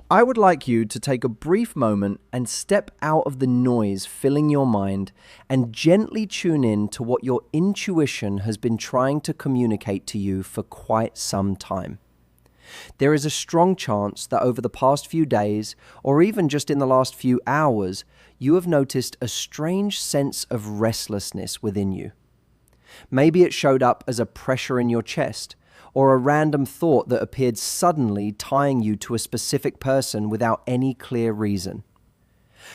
I would like you to take a brief moment and step out of the noise filling your mind and gently tune in to what your intuition has been trying to communicate to you for quite some time. There is a strong chance that over the past few days, or even just in the last few hours, you have noticed a strange sense of restlessness within you. Maybe it showed up as a pressure in your chest, or a random thought that appeared suddenly tying you to a specific person without any clear reason.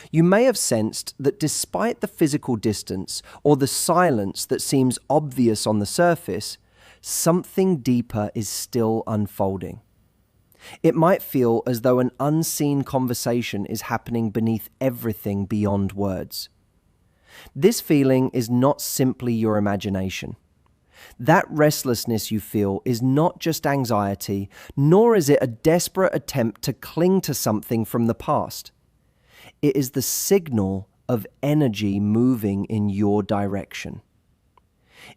You may have sensed that despite the physical distance or the silence that seems obvious on the surface, something deeper is still unfolding. It might feel as though an unseen conversation is happening beneath everything beyond words. This feeling is not simply your imagination. That restlessness you feel is not just anxiety, nor is it a desperate attempt to cling to something from the past. It is the signal of energy moving in your direction.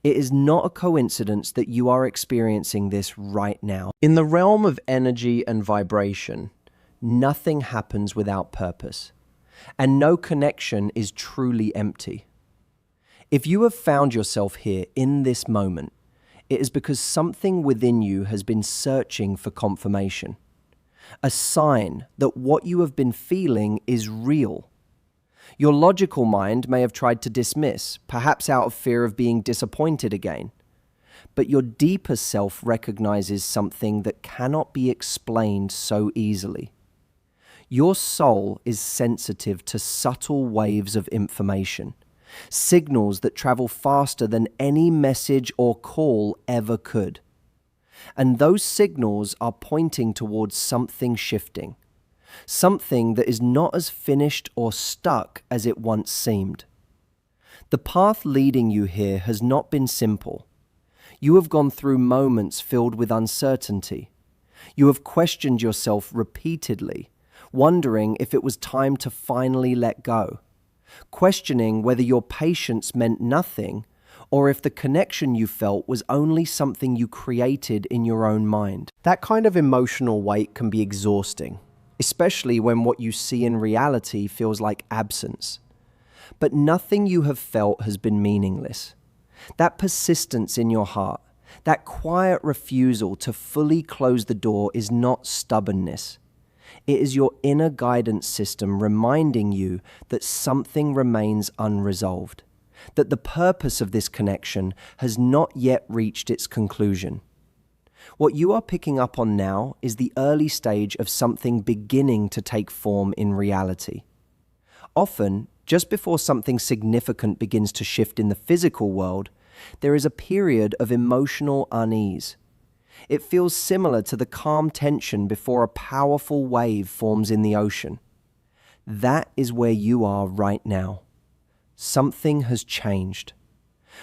It is not a coincidence that you are experiencing this right now. In the realm of energy and vibration, nothing happens without purpose, and no connection is truly empty. If you have found yourself here in this moment, it is because something within you has been searching for confirmation, a sign that what you have been feeling is real. Your logical mind may have tried to dismiss, perhaps out of fear of being disappointed again. But your deeper self recognizes something that cannot be explained so easily. Your soul is sensitive to subtle waves of information, signals that travel faster than any message or call ever could. And those signals are pointing towards something shifting. Something that is not as finished or stuck as it once seemed. The path leading you here has not been simple. You have gone through moments filled with uncertainty. You have questioned yourself repeatedly, wondering if it was time to finally let go, questioning whether your patience meant nothing or if the connection you felt was only something you created in your own mind. That kind of emotional weight can be exhausting, especially when what you see in reality feels like absence. But nothing you have felt has been meaningless. That persistence in your heart, that quiet refusal to fully close the door is not stubbornness. It is your inner guidance system reminding you that something remains unresolved, that the purpose of this connection has not yet reached its conclusion. What you are picking up on now is the early stage of something beginning to take form in reality. Often, just before something significant begins to shift in the physical world, there is a period of emotional unease. It feels similar to the calm tension before a powerful wave forms in the ocean. That is where you are right now. Something has changed.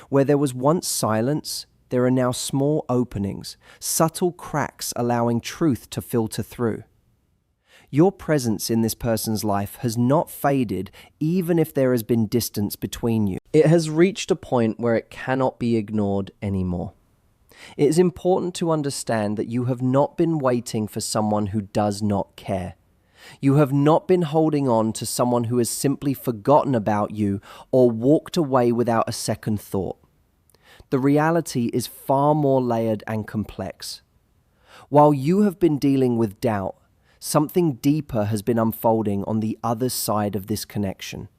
Where there was once silence, there are now small openings, subtle cracks allowing truth to filter through. Your presence in this person's life has not faded, even if there has been distance between you. It has reached a point where it cannot be ignored anymore. It is important to understand that you have not been waiting for someone who does not care. You have not been holding on to someone who has simply forgotten about you or walked away without a second thought. The reality is far more layered and complex. While you have been dealing with doubt, something deeper has been unfolding on the other side of this connection.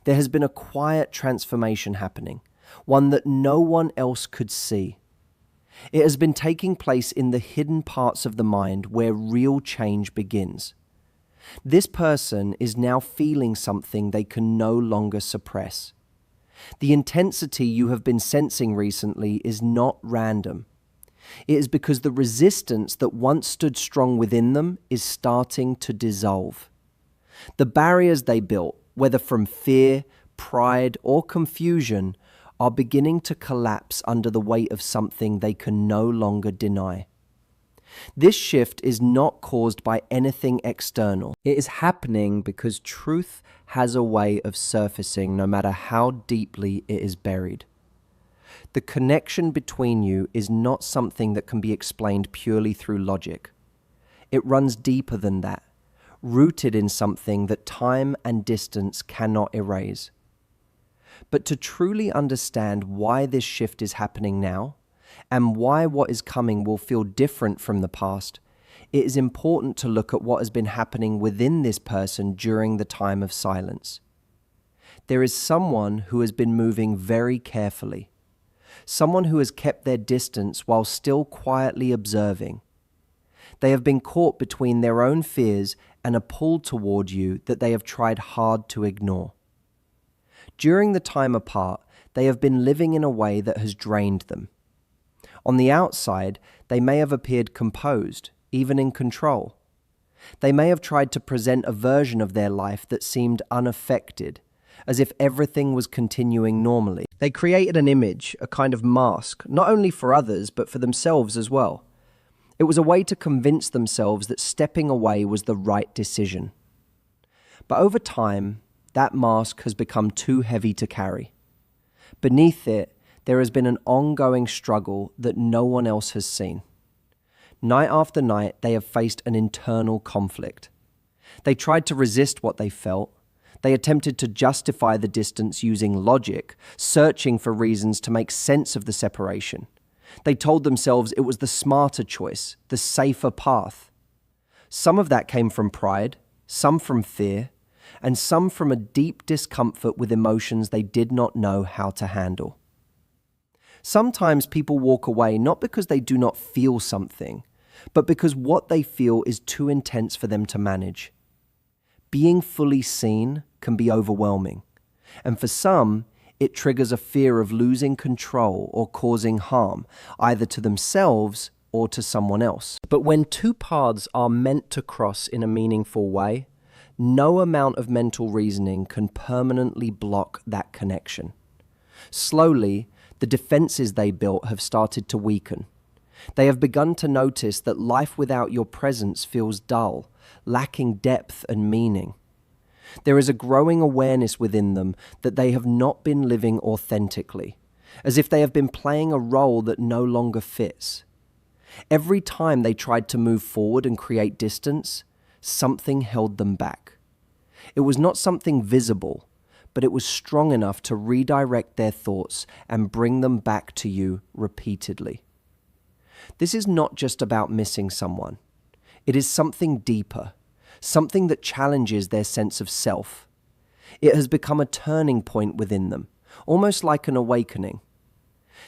There has been a quiet transformation happening, one that no one else could see. It has been taking place in the hidden parts of the mind where real change begins. This person is now feeling something they can no longer suppress. The intensity you have been sensing recently is not random. It is because the resistance that once stood strong within them is starting to dissolve. The barriers they built, whether from fear, pride, or confusion, are beginning to collapse under the weight of something they can no longer deny. This shift is not caused by anything external. It is happening because truth has a way of surfacing no matter how deeply it is buried. The connection between you is not something that can be explained purely through logic. It runs deeper than that, rooted in something that time and distance cannot erase. But to truly understand why this shift is happening now, and why what is coming will feel different from the past, it is important to look at what has been happening within this person during the time of silence. There is someone who has been moving very carefully, someone who has kept their distance while still quietly observing. They have been caught between their own fears and a pull toward you that they have tried hard to ignore. During the time apart, they have been living in a way that has drained them. On the outside, they may have appeared composed, even in control. They may have tried to present a version of their life that seemed unaffected, as if everything was continuing normally. They created an image, a kind of mask, not only for others, but for themselves as well. It was a way to convince themselves that stepping away was the right decision. But over time, that mask has become too heavy to carry. Beneath it, there has been an ongoing struggle that no one else has seen. Night after night, they have faced an internal conflict. They tried to resist what they felt. They attempted to justify the distance using logic, searching for reasons to make sense of the separation. They told themselves it was the smarter choice, the safer path. Some of that came from pride, some from fear, and some from a deep discomfort with emotions they did not know how to handle. Sometimes people walk away not because they do not feel something, but because what they feel is too intense for them to manage. Being fully seen can be overwhelming, and for some, it triggers a fear of losing control or causing harm, either to themselves or to someone else. But when two paths are meant to cross in a meaningful way, no amount of mental reasoning can permanently block that connection. Slowly, the defenses they built have started to weaken. They have begun to notice that life without your presence feels dull, lacking depth and meaning. There is a growing awareness within them that they have not been living authentically, as if they have been playing a role that no longer fits. Every time they tried to move forward and create distance, something held them back. It was not something visible, but it was strong enough to redirect their thoughts and bring them back to you repeatedly. This is not just about missing someone. It is something deeper, something that challenges their sense of self. It has become a turning point within them, almost like an awakening.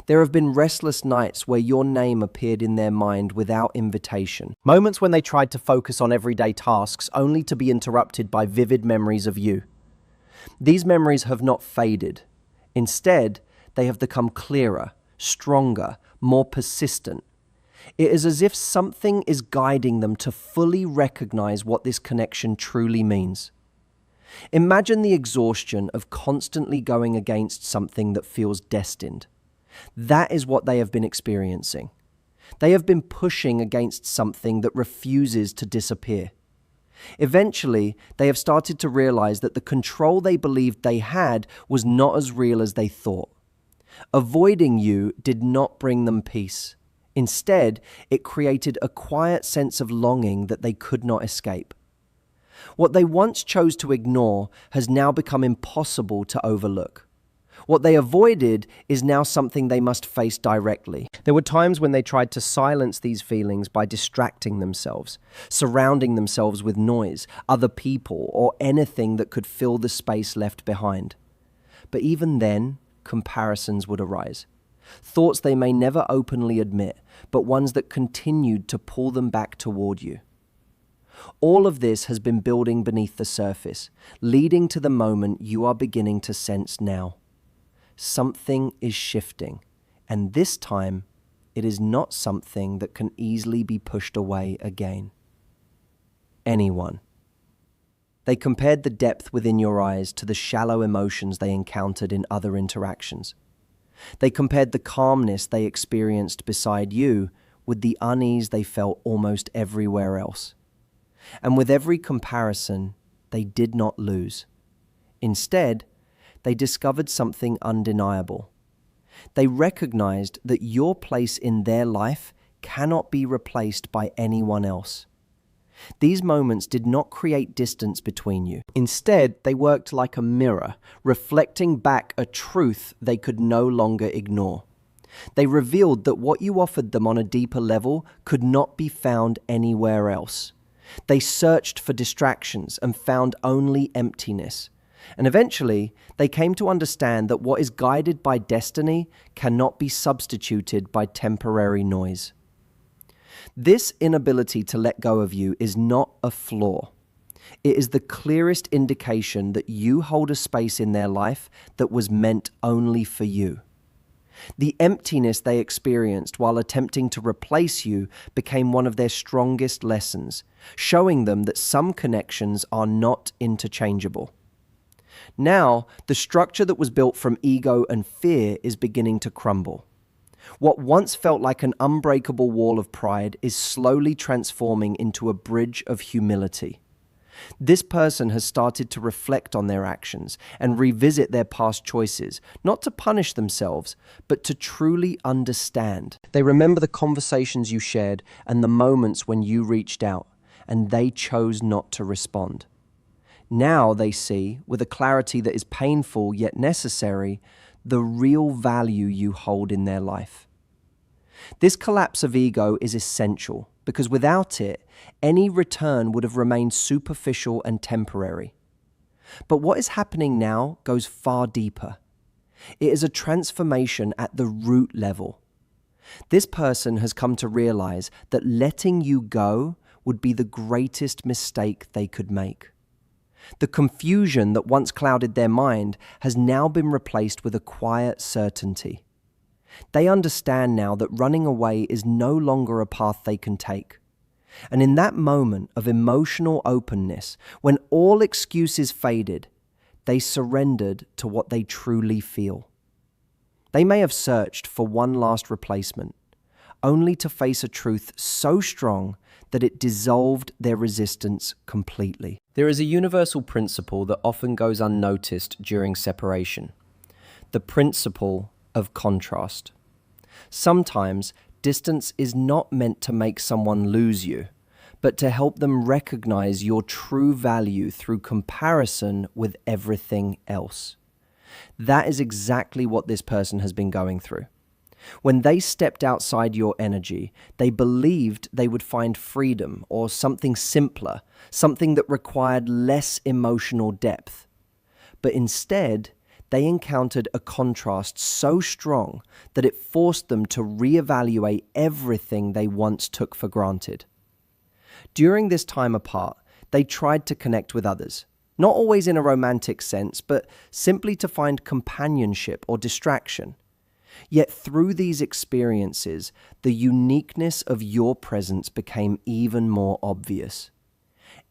There have been restless nights where your name appeared in their mind without invitation. Moments when they tried to focus on everyday tasks only to be interrupted by vivid memories of you. These memories have not faded. Instead, they have become clearer, stronger, more persistent. It is as if something is guiding them to fully recognize what this connection truly means. Imagine the exhaustion of constantly going against something that feels destined. That is what they have been experiencing. They have been pushing against something that refuses to disappear. Eventually, they have started to realize that the control they believed they had was not as real as they thought. Avoiding you did not bring them peace. Instead, it created a quiet sense of longing that they could not escape. What they once chose to ignore has now become impossible to overlook. What they avoided is now something they must face directly. There were times when they tried to silence these feelings by distracting themselves, surrounding themselves with noise, other people, or anything that could fill the space left behind. But even then, comparisons would arise. Thoughts they may never openly admit, but ones that continued to pull them back toward you. All of this has been building beneath the surface, leading to the moment you are beginning to sense now. Something is shifting, and this time, it is not something that can easily be pushed away again. Anyone. They compared the depth within your eyes to the shallow emotions they encountered in other interactions. They compared the calmness they experienced beside you with the unease they felt almost everywhere else. And with every comparison, they did not lose. Instead, they discovered something undeniable. They recognized that your place in their life cannot be replaced by anyone else. These moments did not create distance between you. Instead, they worked like a mirror, reflecting back a truth they could no longer ignore. They revealed that what you offered them on a deeper level could not be found anywhere else. They searched for distractions and found only emptiness. And eventually, they came to understand that what is guided by destiny cannot be substituted by temporary noise. This inability to let go of you is not a flaw. It is the clearest indication that you hold a space in their life that was meant only for you. The emptiness they experienced while attempting to replace you became one of their strongest lessons, showing them that some connections are not interchangeable. Now, the structure that was built from ego and fear is beginning to crumble. What once felt like an unbreakable wall of pride is slowly transforming into a bridge of humility. This person has started to reflect on their actions and revisit their past choices, not to punish themselves, but to truly understand. They remember the conversations you shared and the moments when you reached out, and they chose not to respond. Now they see, with a clarity that is painful yet necessary, the real value you hold in their life. This collapse of ego is essential because without it, any return would have remained superficial and temporary. But what is happening now goes far deeper. It is a transformation at the root level. This person has come to realize that letting you go would be the greatest mistake they could make. The confusion that once clouded their mind has now been replaced with a quiet certainty. They understand now that running away is no longer a path they can take. And in that moment of emotional openness, when all excuses faded, they surrendered to what they truly feel. They may have searched for one last replacement, only to face a truth so strong that it dissolved their resistance completely. There is a universal principle that often goes unnoticed during separation: the principle of contrast. Sometimes distance is not meant to make someone lose you, but to help them recognize your true value through comparison with everything else. That is exactly what this person has been going through. When they stepped outside your energy, they believed they would find freedom or something simpler, something that required less emotional depth. But instead, they encountered a contrast so strong that it forced them to reevaluate everything they once took for granted. During this time apart, they tried to connect with others, not always in a romantic sense, but simply to find companionship or distraction. Yet through these experiences, the uniqueness of your presence became even more obvious.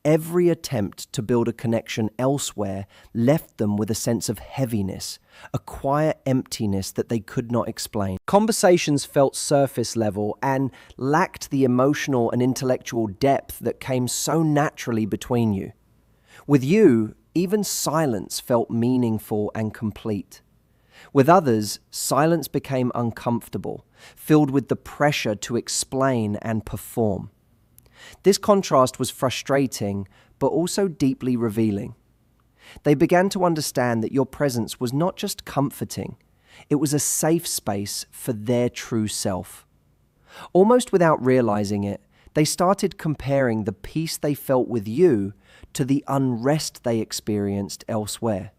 Every attempt to build a connection elsewhere left them with a sense of heaviness, a quiet emptiness that they could not explain. Conversations felt surface level and lacked the emotional and intellectual depth that came so naturally between you. With you, even silence felt meaningful and complete. With others, silence became uncomfortable, filled with the pressure to explain and perform. This contrast was frustrating, but also deeply revealing. They began to understand that your presence was not just comforting, it was a safe space for their true self. Almost without realizing it, they started comparing the peace they felt with you to the unrest they experienced elsewhere.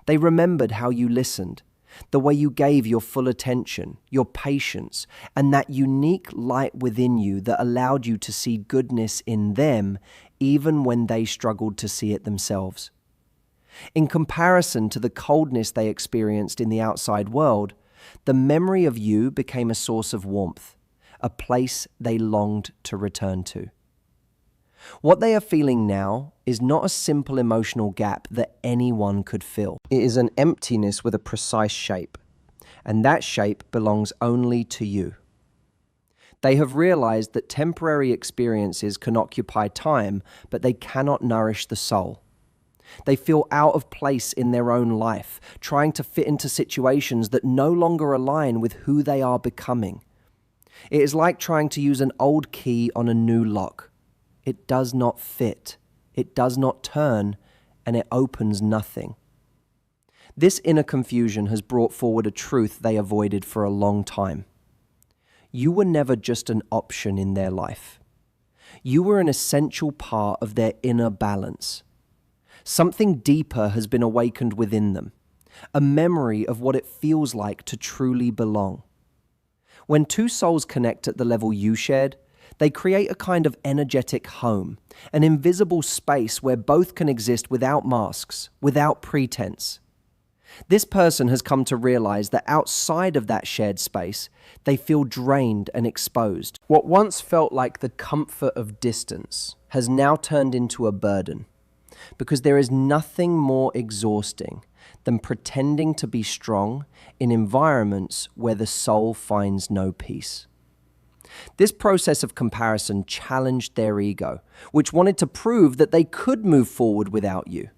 They remembered how you listened, the way you gave your full attention, your patience, and that unique light within you that allowed you to see goodness in them even when they struggled to see it themselves. In comparison to the coldness they experienced in the outside world, the memory of you became a source of warmth, a place they longed to return to. What they are feeling now is not a simple emotional gap that anyone could fill. It is an emptiness with a precise shape, and that shape belongs only to you. They have realized that temporary experiences can occupy time, but they cannot nourish the soul. They feel out of place in their own life, trying to fit into situations that no longer align with who they are becoming. It is like trying to use an old key on a new lock. it does not fit, it does not turn, and it opens nothing. This inner confusion has brought forward a truth they avoided for a long time. You were never just an option in their life. You were an essential part of their inner balance. Something deeper has been awakened within them, a memory of what it feels like to truly belong. When two souls connect at the level you shared, they create a kind of energetic home, an invisible space where both can exist without masks, without pretense. This person has come to realize that outside of that shared space, they feel drained and exposed. What once felt like the comfort of distance has now turned into a burden, because there is nothing more exhausting than pretending to be strong in environments where the soul finds no peace. This process of comparison challenged their ego, which wanted to prove that they could move forward without you.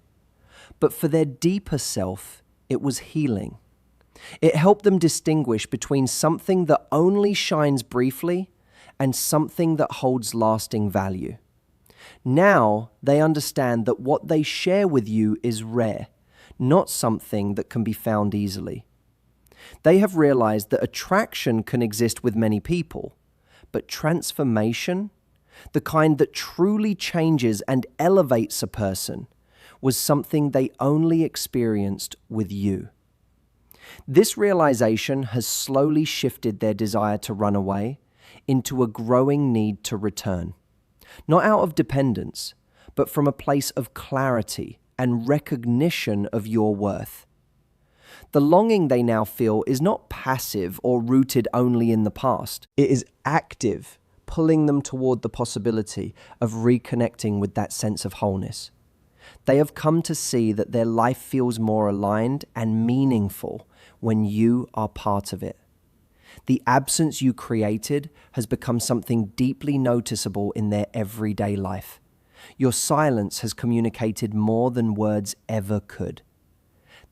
But for their deeper self, it was healing. It helped them distinguish between something that only shines briefly and something that holds lasting value. Now they understand that what they share with you is rare, not something that can be found easily. They have realized that attraction can exist with many people, but transformation, the kind that truly changes and elevates a person, was something they only experienced with you. This realization has slowly shifted their desire to run away into a growing need to return, not out of dependence, but from a place of clarity and recognition of your worth. The longing they now feel is not passive or rooted only in the past. It is active, pulling them toward the possibility of reconnecting with that sense of wholeness. They have come to see that their life feels more aligned and meaningful when you are part of it. The absence you created has become something deeply noticeable in their everyday life. Your silence has communicated more than words ever could.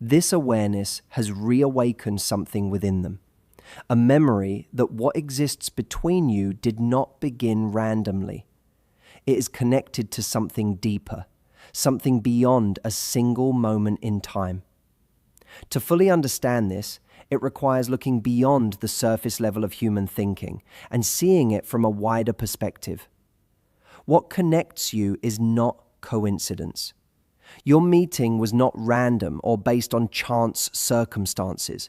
This awareness has reawakened something within them, a memory that what exists between you did not begin randomly. It is connected to something deeper, something beyond a single moment in time. To fully understand this, it requires looking beyond the surface level of human thinking and seeing it from a wider perspective. What connects you is not coincidence. Your meeting was not random or based on chance circumstances.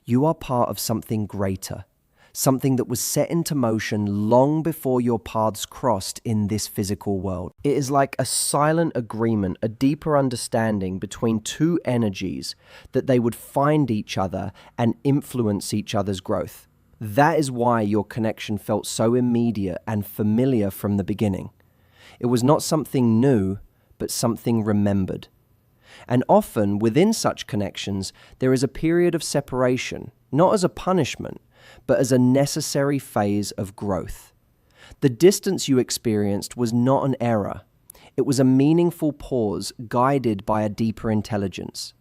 You are part of something greater, something that was set into motion long before your paths crossed in this physical world. It is like a silent agreement, a deeper understanding between two energies that they would find each other and influence each other's growth. That is why your connection felt so immediate and familiar from the beginning. It was not something new, but something remembered. And often within such connections, there is a period of separation, not as a punishment, but as a necessary phase of growth. The distance you experienced was not an error. It was a meaningful pause guided by a deeper intelligence.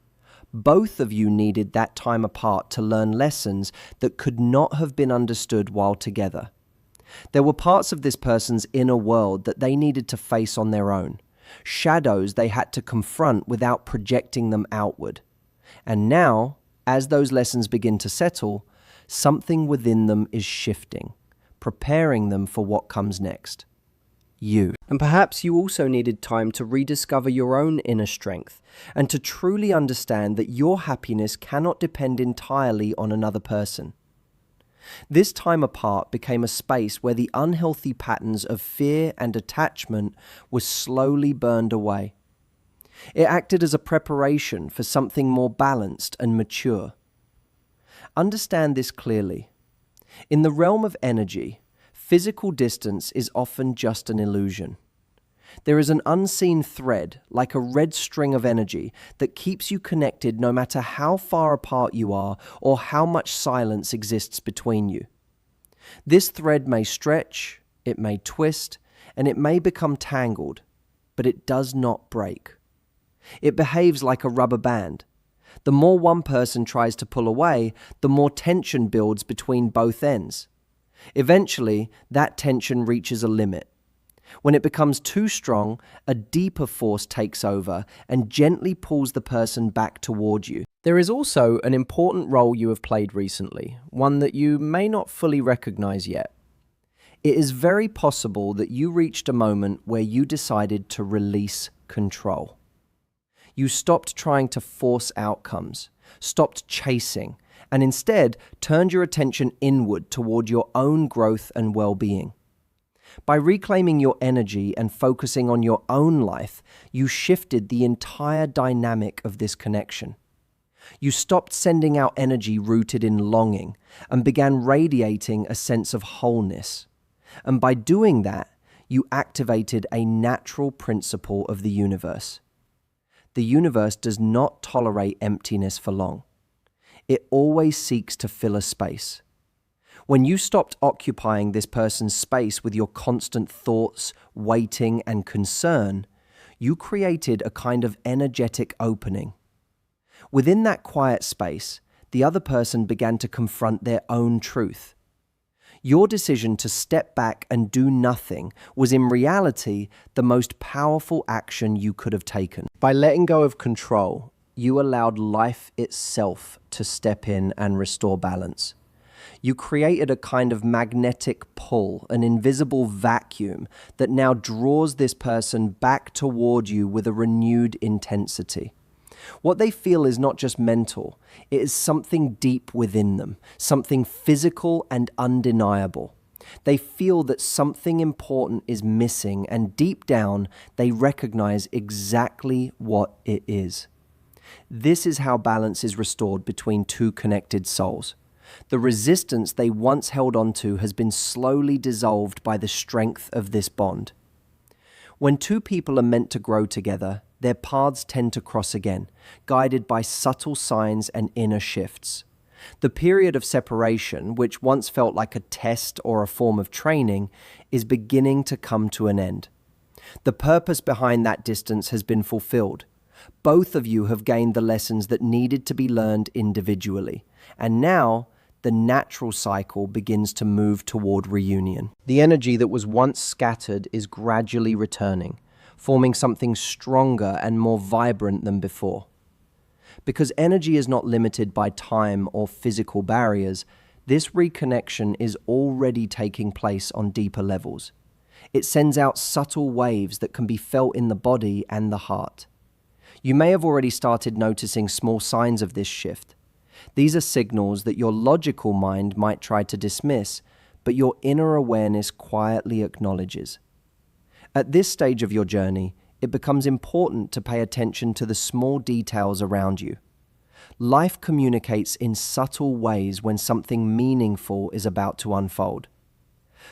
Both of you needed that time apart to learn lessons that could not have been understood while together. There were parts of this person's inner world that they needed to face on their own, shadows they had to confront without projecting them outward. And now, as those lessons begin to settle, something within them is shifting, preparing them for what comes next. You. And perhaps you also needed time to rediscover your own inner strength and to truly understand that your happiness cannot depend entirely on another person. This time apart became a space where the unhealthy patterns of fear and attachment were slowly burned away. It acted as a preparation for something more balanced and mature. Understand this clearly. In the realm of energy, physical distance is often just an illusion. There is an unseen thread, like a red string of energy, that keeps you connected no matter how far apart you are or how much silence exists between you. This thread may stretch, it may twist, and it may become tangled, but it does not break. It behaves like a rubber band. The more one person tries to pull away, the more tension builds between both ends. Eventually, that tension reaches a limit. When it becomes too strong, a deeper force takes over and gently pulls the person back toward you. There is also an important role you have played recently, one that you may not fully recognize yet. It is very possible that you reached a moment where you decided to release control. You stopped trying to force outcomes, stopped chasing, and instead turned your attention inward toward your own growth and well-being. By reclaiming your energy and focusing on your own life, you shifted the entire dynamic of this connection. You stopped sending out energy rooted in longing and began radiating a sense of wholeness. And by doing that, you activated a natural principle of the universe. The universe does not tolerate emptiness for long. It always seeks to fill a space. When you stopped occupying this person's space with your constant thoughts, waiting, and concern, you created a kind of energetic opening. Within that quiet space, the other person began to confront their own truth. Your decision to step back and do nothing was in reality the most powerful action you could have taken. By letting go of control, you allowed life itself to step in and restore balance. You created a kind of magnetic pull, an invisible vacuum that now draws this person back toward you with a renewed intensity. What they feel is not just mental, it is something deep within them, something physical and undeniable. They feel that something important is missing, and deep down, they recognize exactly what it is. This is how balance is restored between two connected souls. The resistance they once held onto has been slowly dissolved by the strength of this bond. When two people are meant to grow together, their paths tend to cross again, guided by subtle signs and inner shifts. The period of separation, which once felt like a test or a form of training, is beginning to come to an end. The purpose behind that distance has been fulfilled. Both of you have gained the lessons that needed to be learned individually, and now the natural cycle begins to move toward reunion. The energy that was once scattered is gradually returning, forming something stronger and more vibrant than before. Because energy is not limited by time or physical barriers, this reconnection is already taking place on deeper levels. It sends out subtle waves that can be felt in the body and the heart. You may have already started noticing small signs of this shift. These are signals that your logical mind might try to dismiss, but your inner awareness quietly acknowledges. At this stage of your journey, it becomes important to pay attention to the small details around you. Life communicates in subtle ways when something meaningful is about to unfold.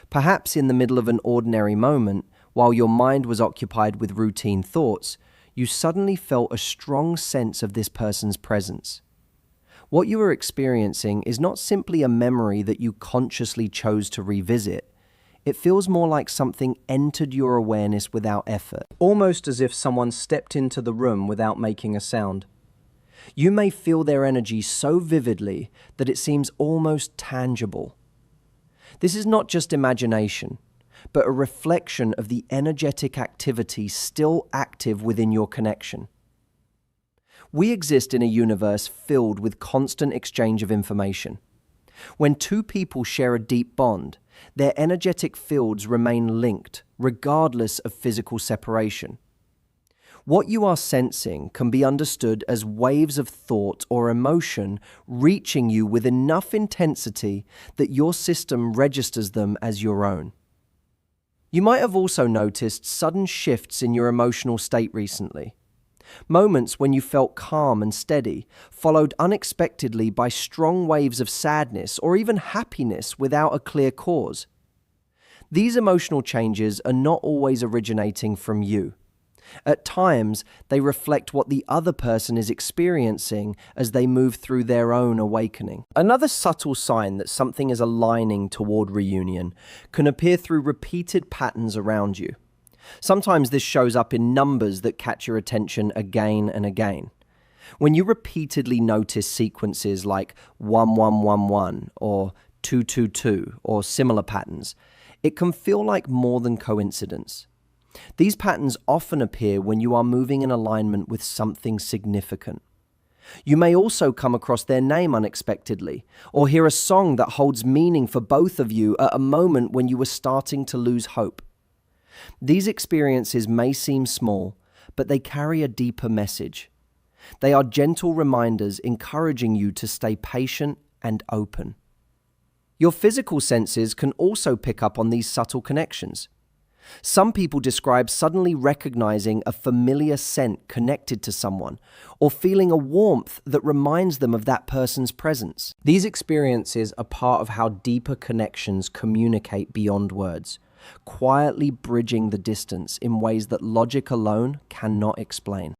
Perhaps in the middle of an ordinary moment, while your mind was occupied with routine thoughts, you suddenly felt a strong sense of this person's presence. What you are experiencing is not simply a memory that you consciously chose to revisit. It feels more like something entered your awareness without effort, almost as if someone stepped into the room without making a sound. You may feel their energy so vividly that it seems almost tangible. This is not just imagination, but a reflection of the energetic activity still active within your connection. We exist in a universe filled with constant exchange of information. When two people share a deep bond, their energetic fields remain linked, regardless of physical separation. What you are sensing can be understood as waves of thought or emotion reaching you with enough intensity that your system registers them as your own. You might have also noticed sudden shifts in your emotional state recently. Moments when you felt calm and steady, followed unexpectedly by strong waves of sadness or even happiness without a clear cause. These emotional changes are not always originating from you. At times, they reflect what the other person is experiencing as they move through their own awakening. Another subtle sign that something is aligning toward reunion can appear through repeated patterns around you. Sometimes this shows up in numbers that catch your attention again and again. When you repeatedly notice sequences like 1111 or 222 or similar patterns, It can feel like more than coincidence. These patterns often appear when you are moving in alignment with something significant. You may also come across their name unexpectedly, or hear a song that holds meaning for both of you at a moment when you were starting to lose hope. These experiences may seem small, but they carry a deeper message. They are gentle reminders encouraging you to stay patient and open. Your physical senses can also pick up on these subtle connections. Some people describe suddenly recognizing a familiar scent connected to someone, or feeling a warmth that reminds them of that person's presence. These experiences are part of how deeper connections communicate beyond words, quietly bridging the distance in ways that logic alone cannot explain.